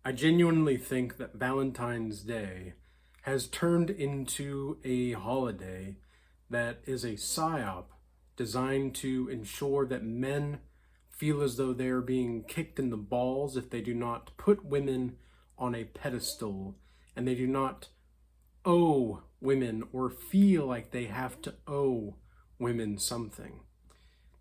I genuinely think that Valentine's Day has turned into a holiday that is a psyop designed to ensure that men feel as though they are being kicked in the balls if they do not put women on a pedestal and they do not owe women or feel like they have to owe women something.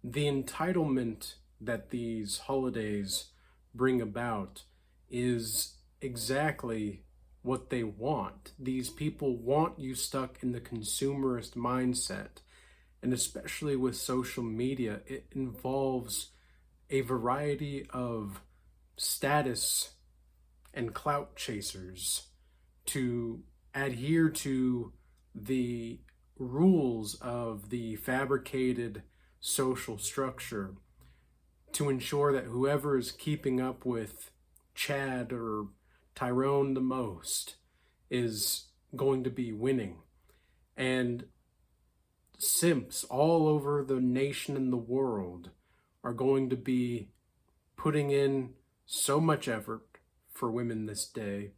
The entitlement that these holidays bring about is exactly what they want. These people want you stuck in the consumerist mindset. And especially with social media, it involves a variety of status and clout chasers to adhere to the rules of the fabricated social structure to ensure that whoever is keeping up with Chad or Tyrone the most is going to be winning. And simps all over the nation and the world are going to be putting in so much effort for women this day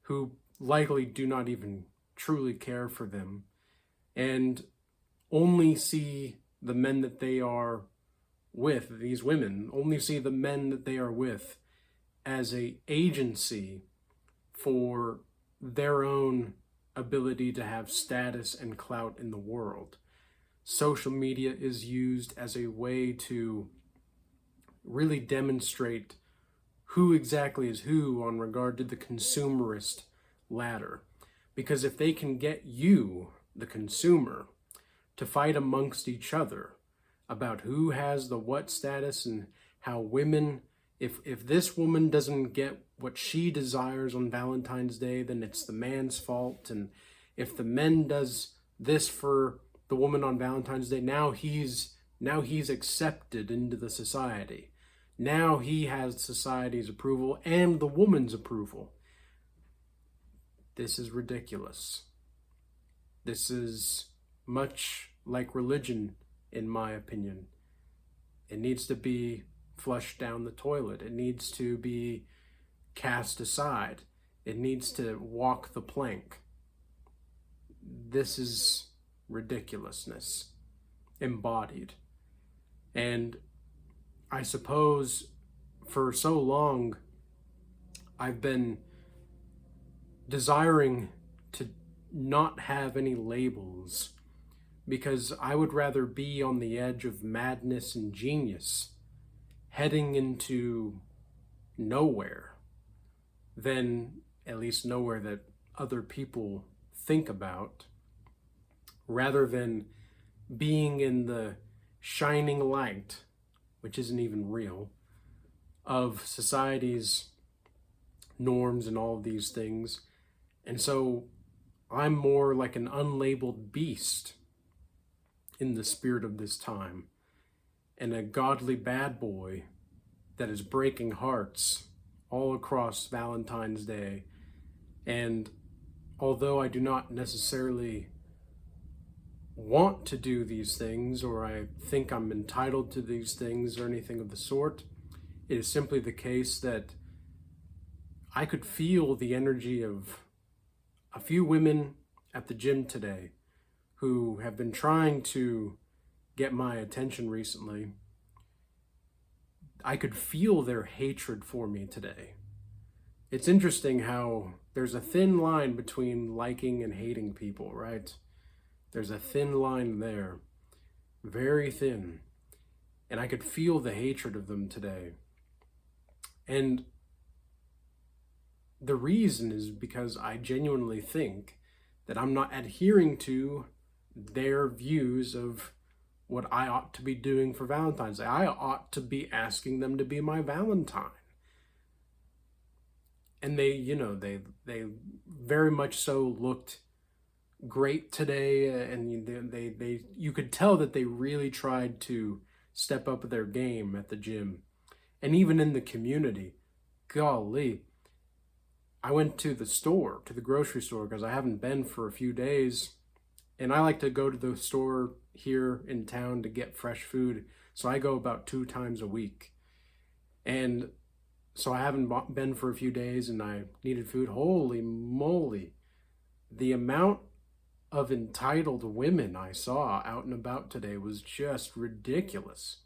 who likely do not even truly care for them and only see the men that they are with, these women only see the men that they are with as a agency for their own ability to have status and clout in the world. Social media is used as a way to really demonstrate who exactly is who on regard to the consumerist ladder. Because if they can get you, the consumer, to fight amongst each other about who has the what status and how women, if this woman doesn't get what she desires on Valentine's Day, then it's the man's fault. And if the man does this for the woman on Valentine's Day, now he's accepted into the society. Now he has society's approval and the woman's approval. This is ridiculous. This is much like religion, in my opinion. It needs to be flushed down the toilet. It needs to be cast aside. It needs to walk the plank. This is ridiculousness embodied. And I suppose for so long I've been desiring to not have any labels because I would rather be on the edge of madness and genius heading into nowhere than at least nowhere that other people think about, rather than being in the shining light, which isn't even real, of society's norms and all of these things. And so I'm more like an unlabeled beast in the spirit of this time, and a godly bad boy that is breaking hearts all across Valentine's Day. And although I do not necessarily want to do these things, or I think I'm entitled to these things or anything of the sort, it is simply the case that I could feel the energy of a few women at the gym today who have been trying to get my attention recently. I could feel their hatred for me today. It's interesting how there's a thin line between liking and hating people, right? There's a thin line there, very thin. And I could feel the hatred of them today. And the reason is because I genuinely think that I'm not adhering to their views of what I ought to be doing for Valentine's Day. I ought to be asking them to be my Valentine. And they very much so looked great today, and they you could tell that they really tried to step up their game at the gym. And even in the community, golly, I went to the grocery store, because I haven't been for a few days. And I like to go to the store here in town to get fresh food. So I go about 2 times a week. And So I haven't been for a few days and I needed food. Holy moly. The amount of entitled women I saw out and about today was just ridiculous.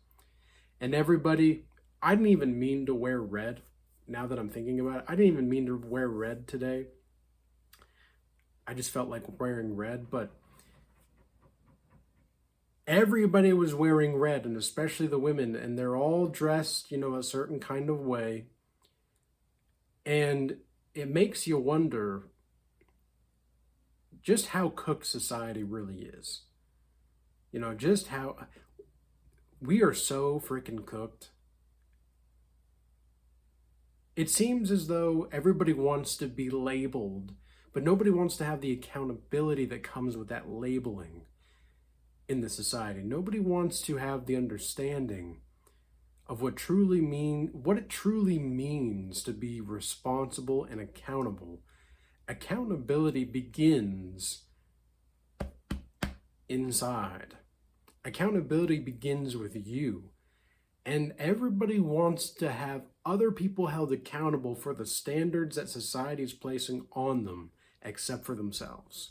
And everybody, I didn't even mean to wear red. Now that I'm thinking about it, I didn't even mean to wear red today. I just felt like wearing red, but everybody was wearing red, and especially the women, and they're all dressed, a certain kind of way. And it makes you wonder just how cooked society really is. Just how we are so freaking cooked. It seems as though everybody wants to be labeled, but nobody wants to have the accountability that comes with that labeling in the society. Nobody wants to have the understanding of what it truly means to be responsible and accountable. Accountability begins inside. Accountability begins with you. And everybody wants to have other people held accountable for the standards that society is placing on them, except for themselves.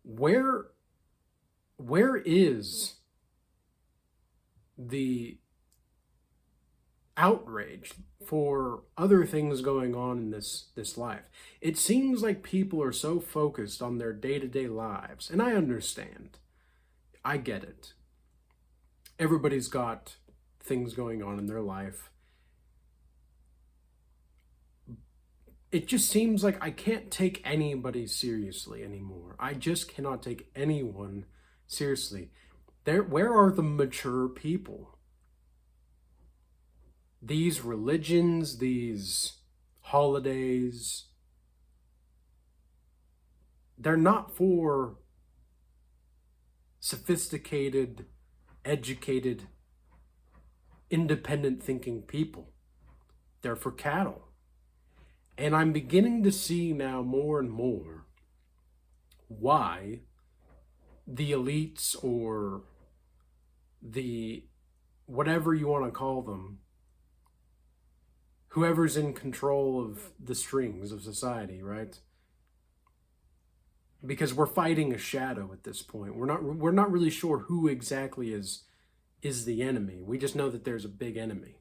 Where is the outrage for other things going on in this life? It seems like people are so focused on their day-to-day lives, and I understand. I get it. Everybody's got things going on in their life. It just seems like I can't take anybody seriously anymore. I just cannot take anyone seriously. Where are the mature people? These religions, these holidays, they're not for sophisticated, educated, independent thinking people. They're for cattle. And I'm beginning to see now more and more why the elites, or the whatever you want to call them, whoever's in control of the strings of society, right? Because we're fighting a shadow at this point. We're not really sure who exactly is the enemy. We just know that there's a big enemy.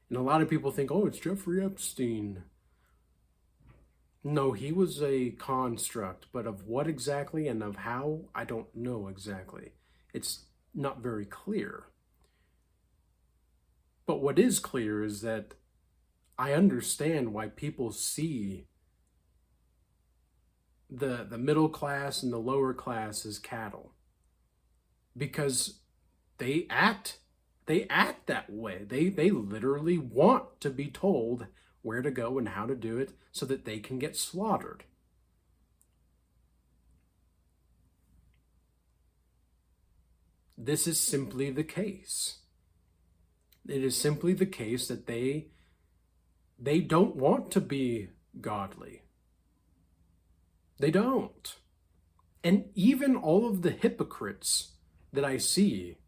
And a lot of people think, oh, it's Jeffrey Epstein. No, he was a construct, but of what exactly and of how, I don't know exactly. It's not very clear. But what is clear is that I understand why people see the middle class and the lower class as cattle. Because they act that way. They literally want to be told where to go and how to do it so that they can get slaughtered. This is simply the case. It is simply the case that they don't want to be godly. They don't. And even all of the hypocrites that I see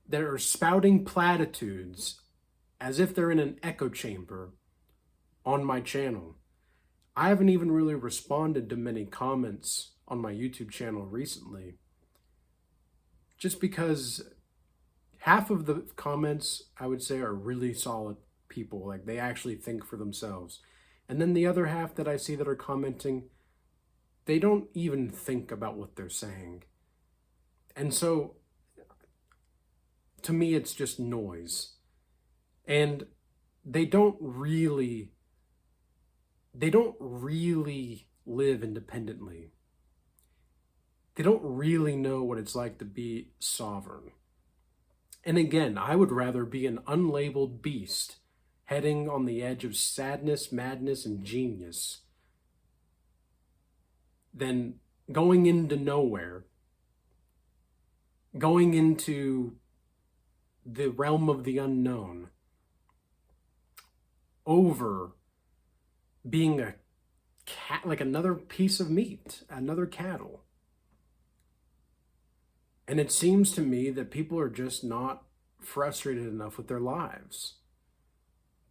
that are spouting platitudes as if they're in an echo chamber on my channel. I haven't even really responded to many comments on my YouTube channel recently, just because half of the comments, I would say, are really solid people. Like, they actually think for themselves. And then the other half that I see that are commenting, they don't even think about what they're saying. And so, to me, it's just noise. And they don't really live independently. They don't really know what it's like to be sovereign. And again, I would rather be an unlabeled beast heading on the edge of sadness, madness, and genius than going into nowhere, going into the realm of the unknown, over being a cat, like another piece of meat, another cattle. And it seems to me that people are just not frustrated enough with their lives.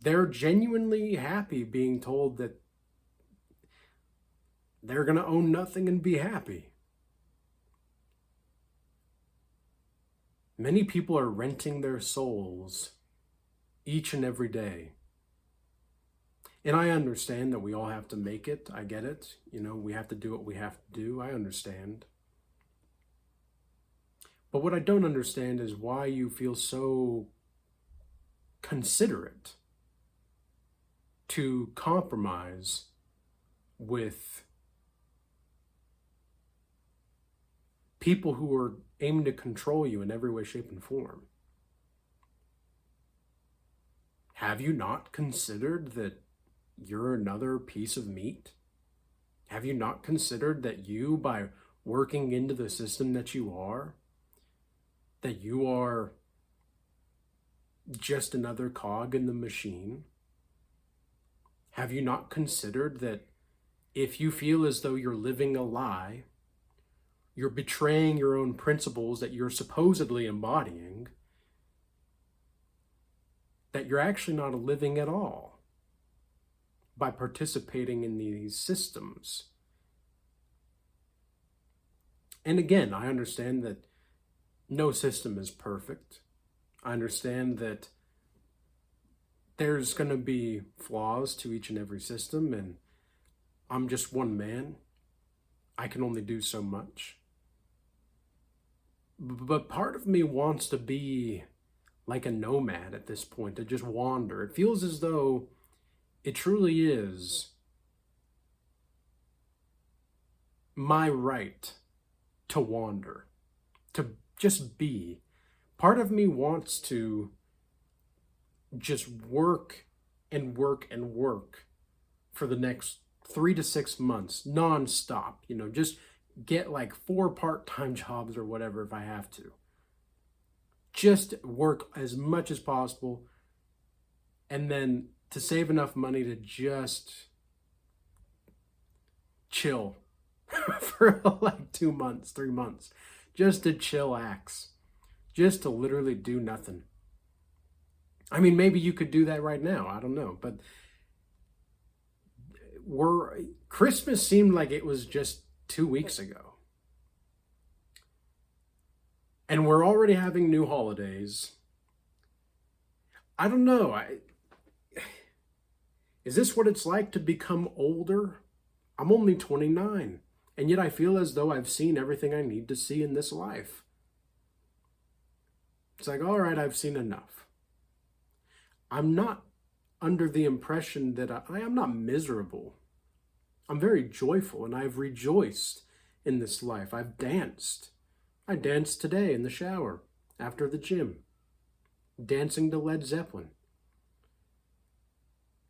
They're genuinely happy being told that they're going to own nothing and be happy. Many people are renting their souls each and every day. And I understand that we all have to make it. I get it. We have to do what we have to do. I understand. But what I don't understand is why you feel so considerate to compromise with people who are aiming to control you in every way, shape, and form. Have you not considered that you're another piece of meat? Have you not considered that you, by working into the system that you are just another cog in the machine? Have you not considered that if you feel as though you're living a lie, you're betraying your own principles that you're supposedly embodying, that you're actually not living at all by participating in these systems? And again, I understand that no system is perfect. I understand that there's going to be flaws to each and every system, and I'm just one man. I can only do so much. But part of me wants to be like a nomad at this point, to just wander. It feels as though it truly is my right to wander, to just be. Part of me wants to just work and work and work for the next 3 to 6 months, nonstop, just get like 4 part-time jobs or whatever if I have to. Just work as much as possible, and then to save enough money to just chill for like 2 months, 3 months, just to chillax, just to literally do nothing. I mean, maybe you could do that right now. I don't know. But Christmas seemed like it was just 2 weeks ago. And we're already having new holidays. I don't know. Is this what it's like to become older? I'm only 29. And yet I feel as though I've seen everything I need to see in this life. It's like, all right, I've seen enough. I'm not under the impression that I am not miserable. I'm very joyful, and I've rejoiced in this life. I've danced. I danced today in the shower after the gym, dancing to Led Zeppelin.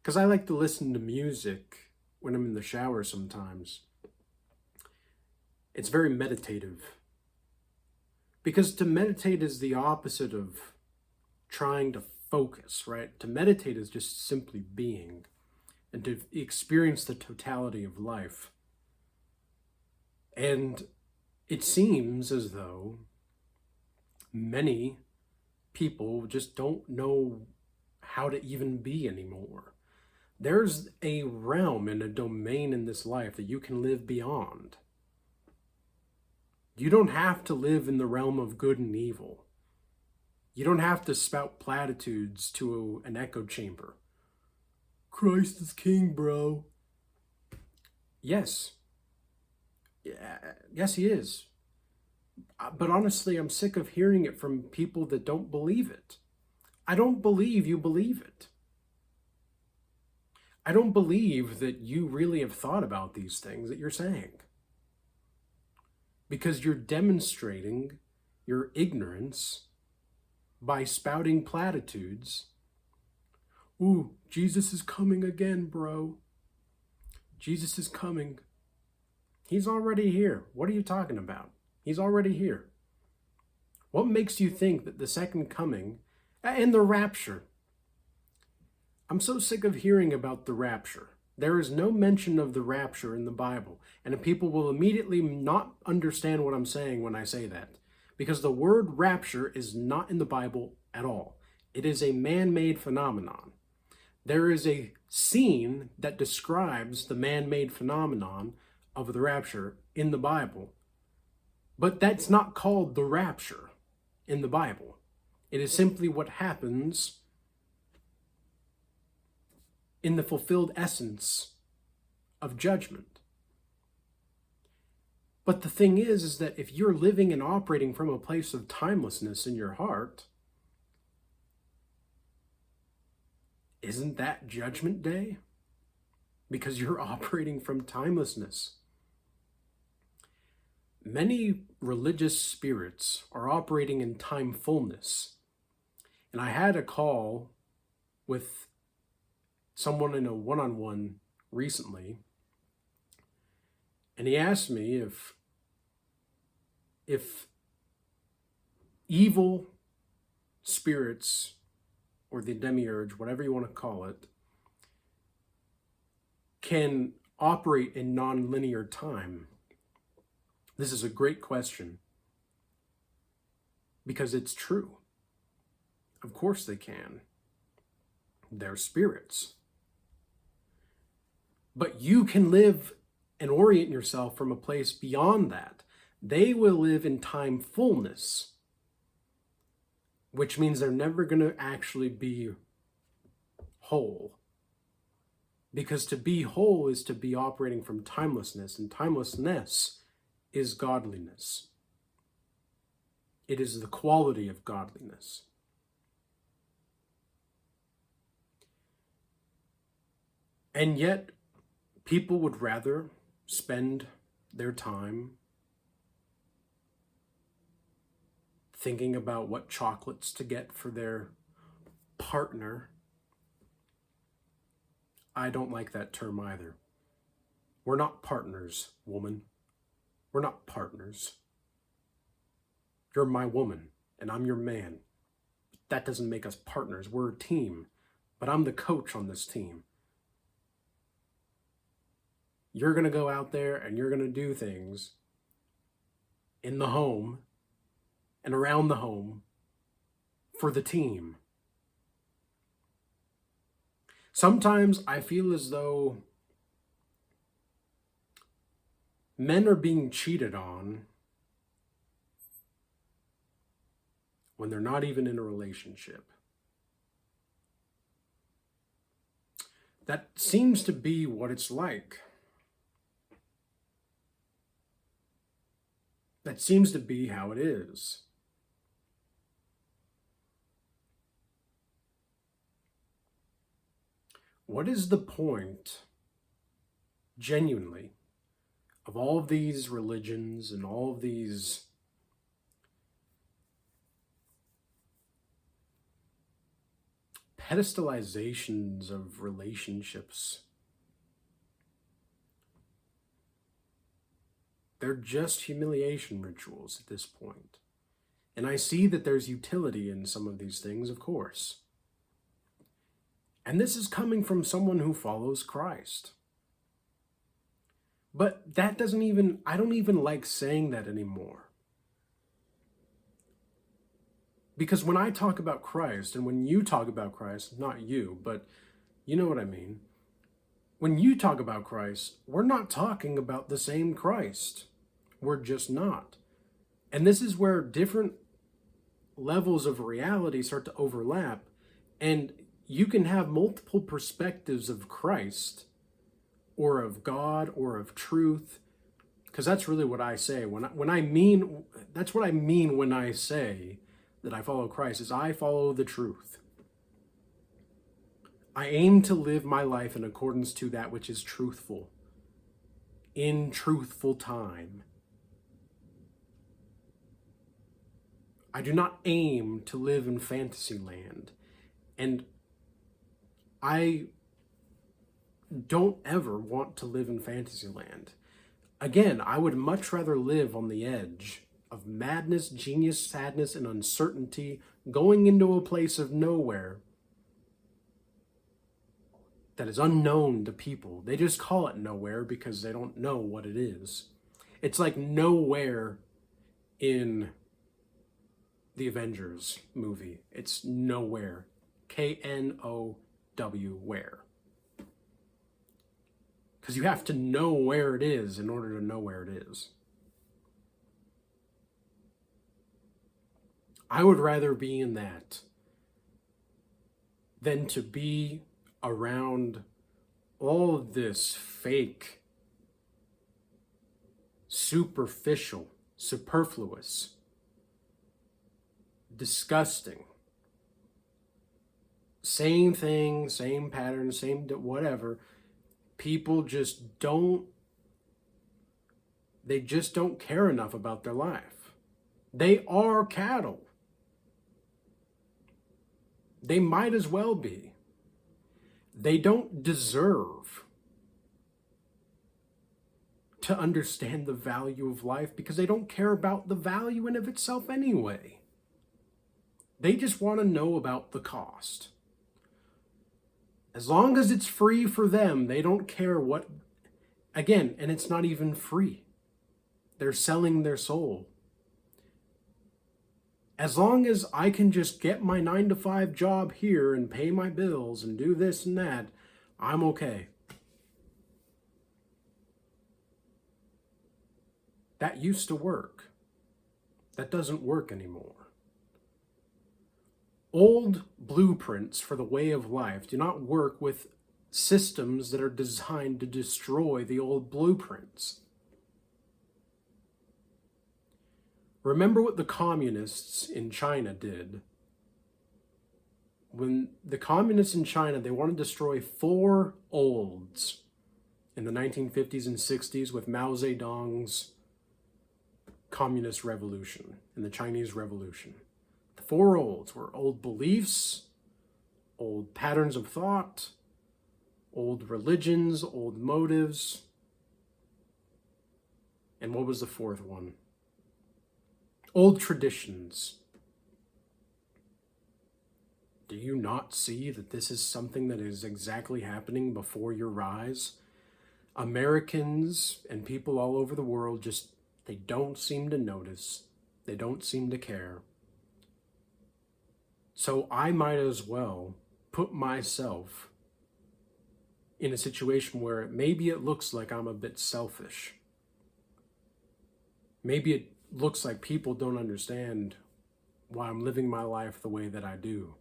Because I like to listen to music when I'm in the shower sometimes. It's very meditative. Because to meditate is the opposite of trying to focus, right? To meditate is just simply being and to experience the totality of life. And it seems as though many people just don't know how to even be anymore. There's a realm and a domain in this life that you can live beyond. You don't have to live in the realm of good and evil. You don't have to spout platitudes to an echo chamber. Christ is king, bro. Yes. Yes, he is. But honestly, I'm sick of hearing it from people that don't believe it. I don't believe you believe it. I don't believe that you really have thought about these things that you're saying. Because you're demonstrating your ignorance by spouting platitudes. Ooh, Jesus is coming again, bro. Jesus is coming. He's already here. What are you talking about? He's already here. What makes you think that the second coming and the rapture? I'm so sick of hearing about the rapture. There is no mention of the rapture in the Bible, and people will immediately not understand what I'm saying when I say that, because the word rapture is not in the Bible at all. It is a man-made phenomenon. There is a scene that describes the man-made phenomenon of the rapture in the Bible, but that's not called the rapture in the Bible. It is simply what happens in the fulfilled essence of judgment. But the thing is that if you're living and operating from a place of timelessness in your heart, isn't that judgment day? Because you're operating from timelessness. Many religious spirits are operating in timefulness. And I had a call with someone in a one-on-one recently, and he asked me if evil spirits, or the demiurge, whatever you want to call it, can operate in non-linear time. This is a great question, because it's true. Of course they can. They're spirits. But you can live and orient yourself from a place beyond that. They will live in time fullness, which means they're never going to actually be whole. Because to be whole is to be operating from timelessness, and timelessness is godliness. It is the quality of godliness. And yet, people would rather spend their time thinking about what chocolates to get for their partner. I don't like that term either. We're not partners, woman. We're not partners. You're my woman, and I'm your man. That doesn't make us partners. We're a team, but I'm the coach on this team. You're going to go out there and you're going to do things in the home and around the home for the team. Sometimes I feel as though men are being cheated on when they're not even in a relationship. That seems to be what it's like. That seems to be how it is. What is the point, genuinely, of all of these religions and all of these pedestalizations of relationships? They're just humiliation rituals at this point. And I see that there's utility in some of these things, of course. And this is coming from someone who follows Christ. But that I don't even like saying that anymore. Because when I talk about Christ, and when you talk about Christ, not you, but you know what I mean. When you talk about Christ, we're not talking about the same Christ. We're just not. And this is where different levels of reality start to overlap. And you can have multiple perspectives of Christ, or of God, or of truth. Because that's really what I say. That's what I mean when I say that I follow Christ, is I follow the truth. I aim to live my life in accordance to that which is truthful, in truthful time. I do not aim to live in fantasy land. And I don't ever want to live in fantasy land. Again, I would much rather live on the edge of madness, genius, sadness, and uncertainty, going into a place of nowhere that is unknown to people. They just call it nowhere because they don't know what it is. It's like nowhere in the Avengers movie. It's nowhere. Knowhere. W where. Because you have to know where it is in order to know where it is. I would rather be in that than to be around all of this fake, superficial, superfluous, disgusting, same thing, same pattern, same whatever. People just don't care enough about their life. They are cattle. They might as well be. They don't deserve to understand the value of life because they don't care about the value in of itself anyway. They just want to know about the cost. As long as it's free for them, they don't care what, again, and it's not even free. They're selling their soul. As long as I can just get my 9-to-5 job here and pay my bills and do this and that, I'm okay. That used to work. That doesn't work anymore. Old blueprints for the way of life do not work with systems that are designed to destroy the old blueprints. Remember what the communists in China did. When the communists in China, they wanted to destroy 4 olds in the 1950s and 60s with Mao Zedong's communist revolution and the Chinese Revolution. The 4 olds were old beliefs, old patterns of thought, old religions, old motives. And what was the 4th one? Old traditions. Do you not see that this is something that is exactly happening before your eyes? Americans and people all over the world they don't seem to notice. They don't seem to care. So I might as well put myself in a situation where maybe it looks like I'm a bit selfish. Maybe it looks like people don't understand why I'm living my life the way that I do.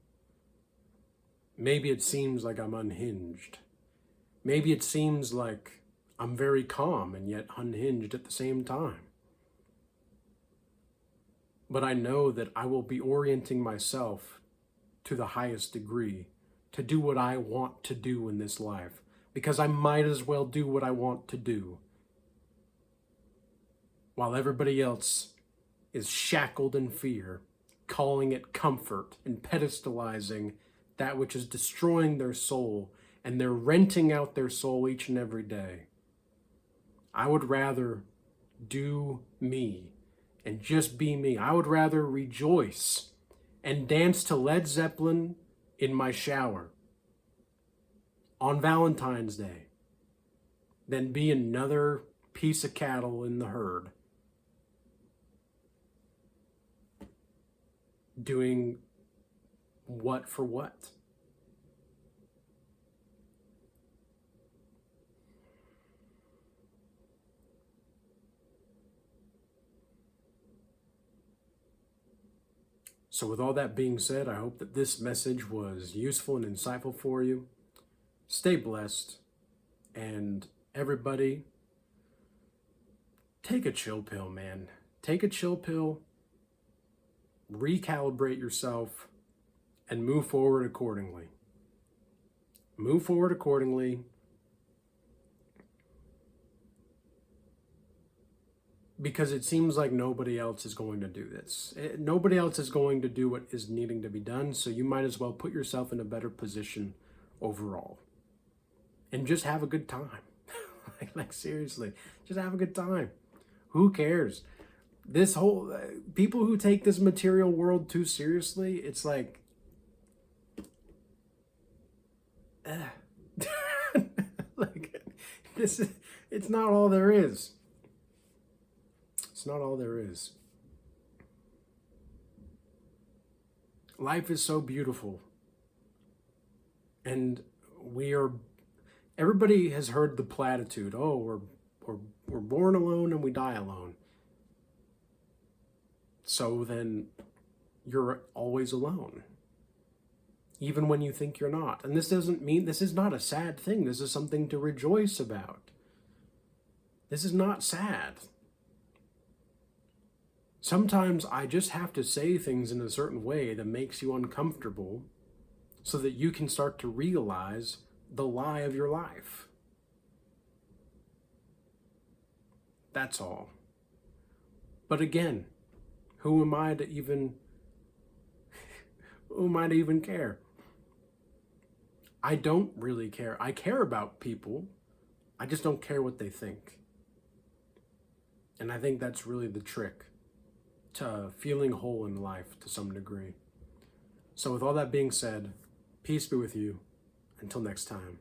Maybe it seems like I'm unhinged. Maybe it seems like I'm very calm and yet unhinged at the same time. But I know that I will be orienting myself to the highest degree to do what I want to do in this life, because I might as well do what I want to do while everybody else is shackled in fear, calling it comfort and pedestalizing that which is destroying their soul, and they're renting out their soul each and every day. I would rather do me and just be me. I would rather rejoice and dance to Led Zeppelin in my shower on Valentine's Day than be another piece of cattle in the herd doing what for what? So with all that being said, I hope that this message was useful and insightful for you. Stay blessed, and everybody, take a chill pill, man. Take a chill pill, recalibrate yourself, and move forward accordingly. Move forward accordingly. Because it seems like nobody else is going to do this. Nobody else is going to do what is needing to be done, so you might as well put yourself in a better position overall. And just have a good time. like seriously, just have a good time. Who cares? This whole, people who take this material world too seriously, it's like, like, it's not all there is. It's not all there is. Life is so beautiful. And everybody has heard the platitude, oh, we're born alone and we die alone. So then you're always alone, even when you think you're not. And this doesn't mean, this is not a sad thing. This is something to rejoice about. This is not sad. Sometimes I just have to say things in a certain way that makes you uncomfortable so that you can start to realize the lie of your life. That's all. But again, who am I to even care? I don't really care. I care about people. I just don't care what they think. And I think that's really the trick to feeling whole in life to some degree. So with all that being said, peace be with you. Until next time.